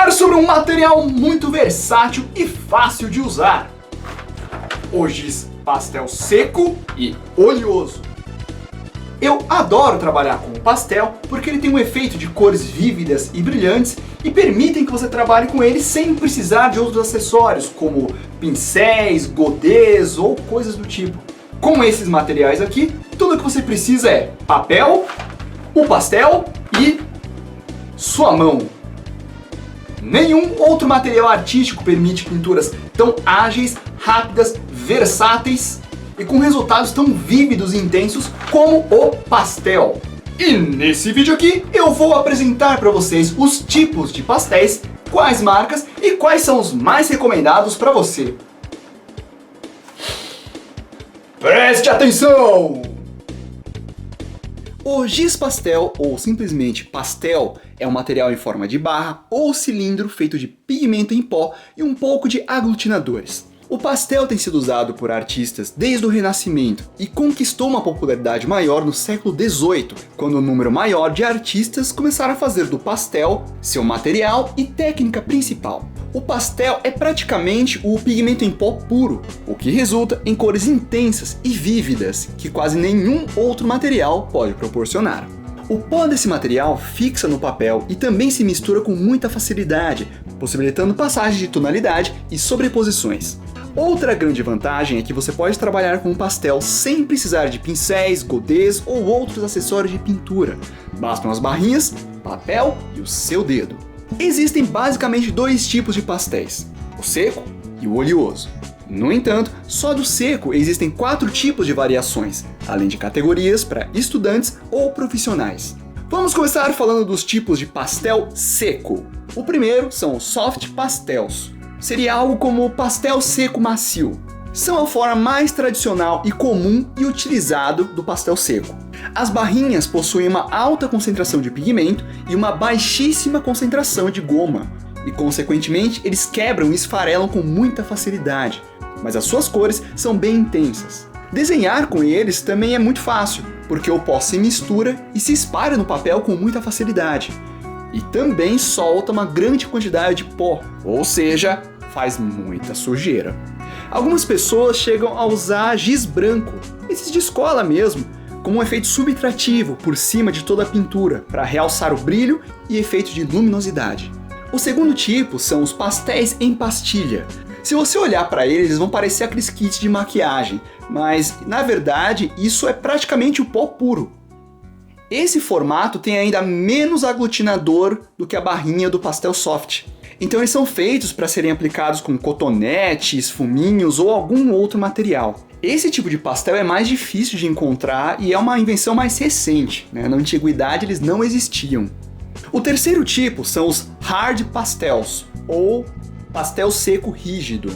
falar sobre um material muito versátil e fácil de usar: o giz pastel seco e oleoso. Eu adoro trabalhar com o pastel porque ele tem um efeito de cores vívidas e brilhantes e permitem que você trabalhe com ele sem precisar de outros acessórios, como pincéis, godês ou coisas do tipo. Com esses materiais aqui, tudo que você precisa é papel, o pastel e sua mão. Nenhum outro material artístico permite pinturas tão ágeis, rápidas, versáteis e com resultados tão vívidos e intensos como o pastel. E nesse vídeo aqui eu vou apresentar para vocês os tipos de pastéis, quais marcas e quais são os mais recomendados para você. Preste atenção! O giz pastel, ou simplesmente pastel, é um material em forma de barra ou cilindro feito de pigmento em pó e um pouco de aglutinadores. O pastel tem sido usado por artistas desde o Renascimento e conquistou uma popularidade maior no século XVIII, quando um número maior de artistas começaram a fazer do pastel seu material e técnica principal. O pastel é praticamente o pigmento em pó puro, o que resulta em cores intensas e vívidas que quase nenhum outro material pode proporcionar. O pó desse material fixa no papel e também se mistura com muita facilidade, possibilitando passagem de tonalidade e sobreposições. Outra grande vantagem é que você pode trabalhar com o pastel sem precisar de pincéis, godês ou outros acessórios de pintura. Bastam as barrinhas, papel e o seu dedo. Existem basicamente dois tipos de pastéis: o seco e o oleoso. No entanto, só do seco existem 4 tipos de variações, além de categorias para estudantes ou profissionais. Vamos começar falando dos tipos de pastel seco. O primeiro são os soft pastels. Seria algo como pastel seco macio. São a forma mais tradicional e comum e utilizado do pastel seco. As barrinhas possuem uma alta concentração de pigmento e uma baixíssima concentração de goma, e consequentemente eles quebram e esfarelam com muita facilidade, mas as suas cores são bem intensas. Desenhar com eles também é muito fácil, porque o pó se mistura e se espalha no papel com muita facilidade. E também solta uma grande quantidade de pó, ou seja, faz muita sujeira. Algumas pessoas chegam a usar giz branco, esses de escola mesmo, como um efeito subtrativo por cima de toda a pintura, para realçar o brilho e efeito de luminosidade. O segundo tipo são os pastéis em pastilha. Se você olhar para eles vão parecer aqueles kits de maquiagem, mas na verdade isso é praticamente o pó puro. Esse formato tem ainda menos aglutinador do que a barrinha do pastel soft. Então eles são feitos para serem aplicados com cotonete, esfuminhos ou algum outro material. Esse tipo de pastel é mais difícil de encontrar e é uma invenção mais recente, né? Na antiguidade eles não existiam. O terceiro tipo são os hard pastels, ou pastel seco rígido.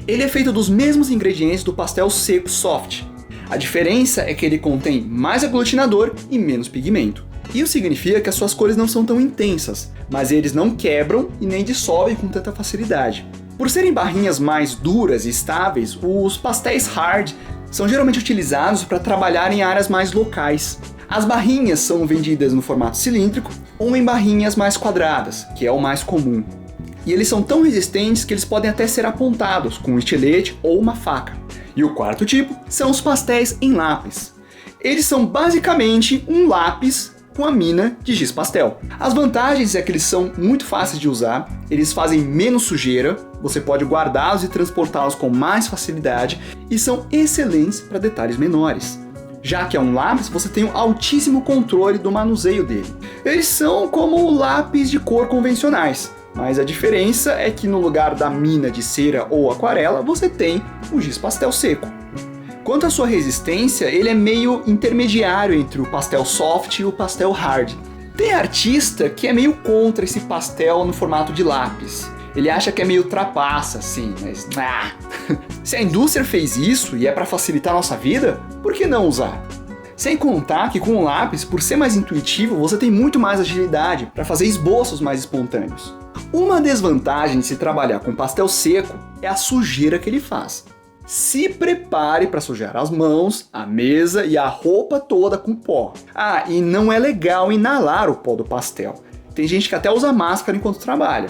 Ele é feito dos mesmos ingredientes do pastel seco soft. A diferença é que ele contém mais aglutinador e menos pigmento. Isso significa que as suas cores não são tão intensas, mas eles não quebram e nem dissolvem com tanta facilidade. Por serem barrinhas mais duras e estáveis, os pastéis hard são geralmente utilizados para trabalhar em áreas mais locais. As barrinhas são vendidas no formato cilíndrico ou em barrinhas mais quadradas, que é o mais comum. E eles são tão resistentes que eles podem até ser apontados com um estilete ou uma faca. E o quarto tipo são os pastéis em lápis. Eles são basicamente um lápis com a mina de giz pastel. As vantagens é que eles são muito fáceis de usar, eles fazem menos sujeira, você pode guardá-los e transportá-los com mais facilidade e são excelentes para detalhes menores. Já que é um lápis, você tem um altíssimo controle do manuseio dele. Eles são como lápis de cor convencionais, mas a diferença é que no lugar da mina de cera ou aquarela, você tem o giz pastel seco. Quanto à sua resistência, ele é meio intermediário entre o pastel soft e o pastel hard. Tem artista que é meio contra esse pastel no formato de lápis. Ele acha que é meio trapaça, assim, mas... Se a indústria fez isso e é para facilitar a nossa vida, por que não usar? Sem contar que com o lápis, por ser mais intuitivo, você tem muito mais agilidade para fazer esboços mais espontâneos. Uma desvantagem de se trabalhar com pastel seco é a sujeira que ele faz. Se prepare para sujar as mãos, a mesa e a roupa toda com pó. E não é legal inalar o pó do pastel. Tem gente que até usa máscara enquanto trabalha.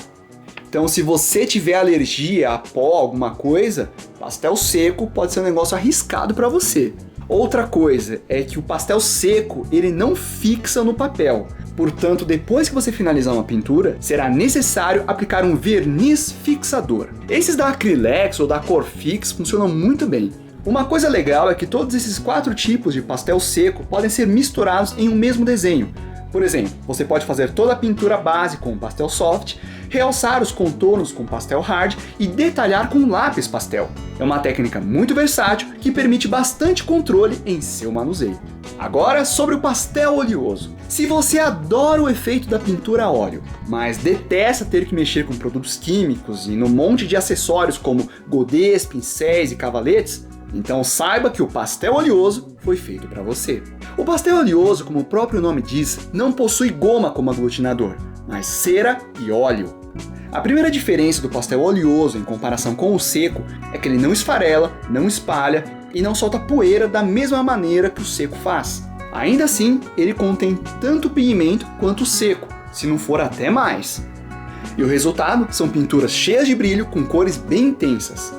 Então, se você tiver alergia a pó, alguma coisa, pastel seco pode ser um negócio arriscado para você. Outra coisa é que o pastel seco, ele não fixa no papel. Portanto, depois que você finalizar uma pintura, será necessário aplicar um verniz fixador. Esses da Acrylex ou da Corfix funcionam muito bem. Uma coisa legal é que todos esses 4 tipos de pastel seco podem ser misturados em um mesmo desenho. Por exemplo, você pode fazer toda a pintura base com pastel soft, realçar os contornos com pastel hard e detalhar com lápis pastel. É uma técnica muito versátil que permite bastante controle em seu manuseio. Agora, sobre o pastel oleoso. Se você adora o efeito da pintura a óleo, mas detesta ter que mexer com produtos químicos e no monte de acessórios como godês, pincéis e cavaletes, então saiba que o pastel oleoso foi feito para você. O pastel oleoso, como o próprio nome diz, não possui goma como aglutinador, mas cera e óleo. A primeira diferença do pastel oleoso em comparação com o seco é que ele não esfarela, não espalha e não solta poeira da mesma maneira que o seco faz. Ainda assim, ele contém tanto pigmento quanto o seco, se não for até mais. E o resultado são pinturas cheias de brilho com cores bem intensas.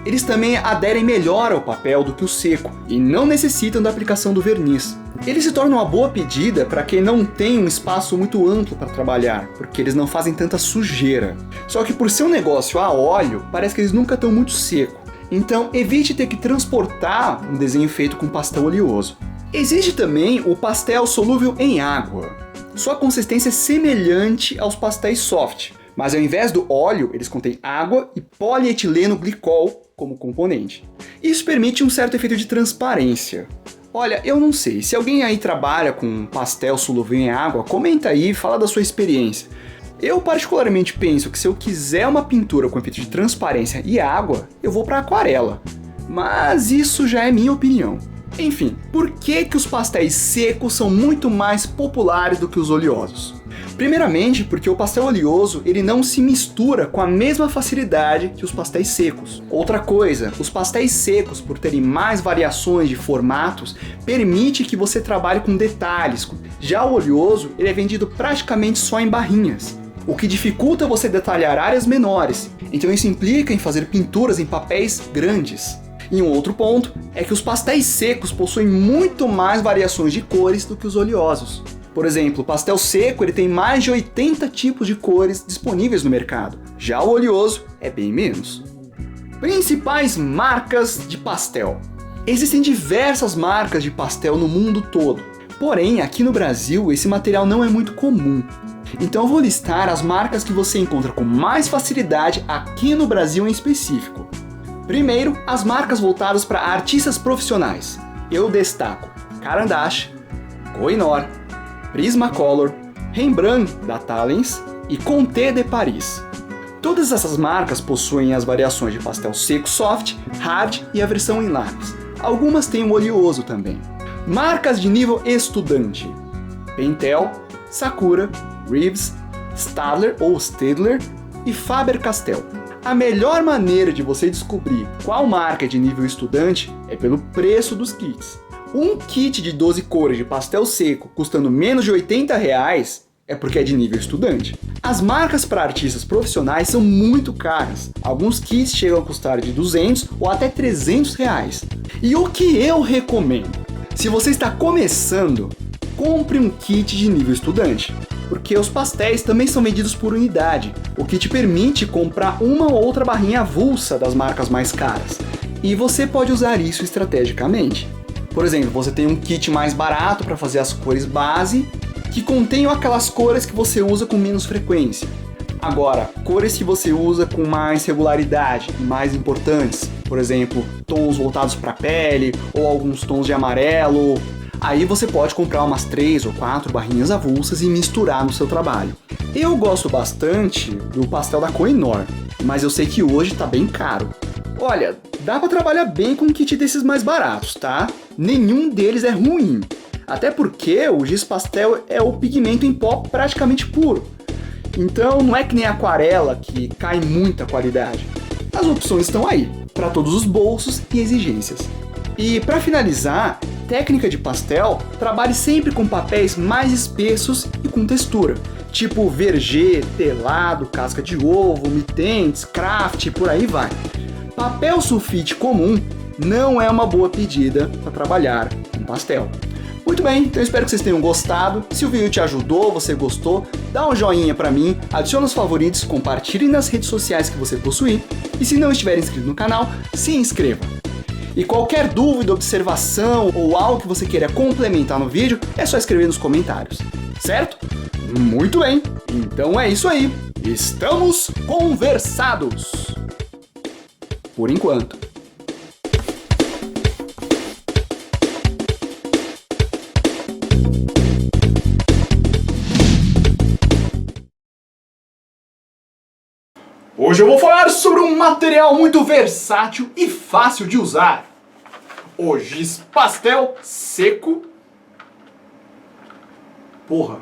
Eles também aderem melhor ao papel do que o seco e não necessitam da aplicação do verniz. Eles se tornam uma boa pedida para quem não tem um espaço muito amplo para trabalhar, porque eles não fazem tanta sujeira. Só que por ser um negócio a óleo, parece que eles nunca estão muito secos. Então evite ter que transportar um desenho feito com pastel oleoso. Existe também o pastel solúvel em água. Sua consistência é semelhante aos pastéis soft, mas ao invés do óleo, eles contêm água e polietileno glicol como componente. Isso permite um certo efeito de transparência. Olha, eu não sei, se alguém aí trabalha com pastel solúvel em água, comenta aí, fala da sua experiência. Eu particularmente penso que se eu quiser uma pintura com efeito de transparência e água, eu vou para aquarela. Mas isso já é minha opinião. Enfim, por que os pastéis secos são muito mais populares do que os oleosos? Primeiramente, porque o pastel oleoso ele não se mistura com a mesma facilidade que os pastéis secos. Outra coisa, os pastéis secos, por terem mais variações de formatos, permite que você trabalhe com detalhes. Já o oleoso, ele é vendido praticamente só em barrinhas, o que dificulta você detalhar áreas menores. Então isso implica em fazer pinturas em papéis grandes. E um outro ponto é que os pastéis secos possuem muito mais variações de cores do que os oleosos. Por exemplo, o pastel seco ele tem mais de 80 tipos de cores disponíveis no mercado. Já o oleoso é bem menos. Principais marcas de pastel. Existem diversas marcas de pastel no mundo todo. Porém, aqui no Brasil, esse material não é muito comum. Então eu vou listar as marcas que você encontra com mais facilidade aqui no Brasil em específico. Primeiro, as marcas voltadas para artistas profissionais. Eu destaco Caran d'Ache, Koh-i-Noor, Prismacolor, Rembrandt da Talens e Conté de Paris. Todas essas marcas possuem as variações de pastel seco soft, hard e a versão em lápis. Algumas têm o oleoso também. Marcas de nível estudante: Pentel, Sakura, Reeves, Stadler ou Staedtler e Faber-Castell. A melhor maneira de você descobrir qual marca é de nível estudante é pelo preço dos kits. Um kit de 12 cores de pastel seco custando menos de R$80 é porque é de nível estudante. As marcas para artistas profissionais são muito caras. Alguns kits chegam a custar de R$200 ou até R$300. E o que eu recomendo? Se você está começando, compre um kit de nível estudante, porque os pastéis também são vendidos por unidade, o que te permite comprar uma ou outra barrinha avulsa das marcas mais caras. E você pode usar isso estrategicamente. Por exemplo, você tem um kit mais barato para fazer as cores base, que contém aquelas cores que você usa com menos frequência. Agora, cores que você usa com mais regularidade e mais importantes, por exemplo, tons voltados para a pele ou alguns tons de amarelo, aí você pode comprar umas 3 ou 4 barrinhas avulsas e misturar no seu trabalho. Eu gosto bastante do pastel da Koh-i-Noor, mas eu sei que hoje tá bem caro. Olha, dá para trabalhar bem com um kit desses mais baratos, tá? Nenhum deles é ruim. Até porque o giz pastel é o pigmento em pó praticamente puro. Então não é que nem a aquarela que cai muita qualidade. As opções estão aí, para todos os bolsos e exigências. E para finalizar, técnica de pastel, trabalhe sempre com papéis mais espessos e com textura, tipo verger, telado, casca de ovo, mitentes, craft e por aí vai. Papel sulfite comum não é uma boa pedida para trabalhar com pastel. Muito bem, então eu espero que vocês tenham gostado. Se o vídeo te ajudou, você gostou, dá um joinha pra mim, adiciona os favoritos, compartilhe nas redes sociais que você possuir e se não estiver inscrito no canal, se inscreva. E qualquer dúvida, observação ou algo que você queira complementar no vídeo, é só escrever nos comentários, certo? Muito bem, então é isso aí, estamos conversados! Por enquanto. Hoje eu vou falar sobre um material muito versátil e fácil de usar. O giz pastel seco. Porra.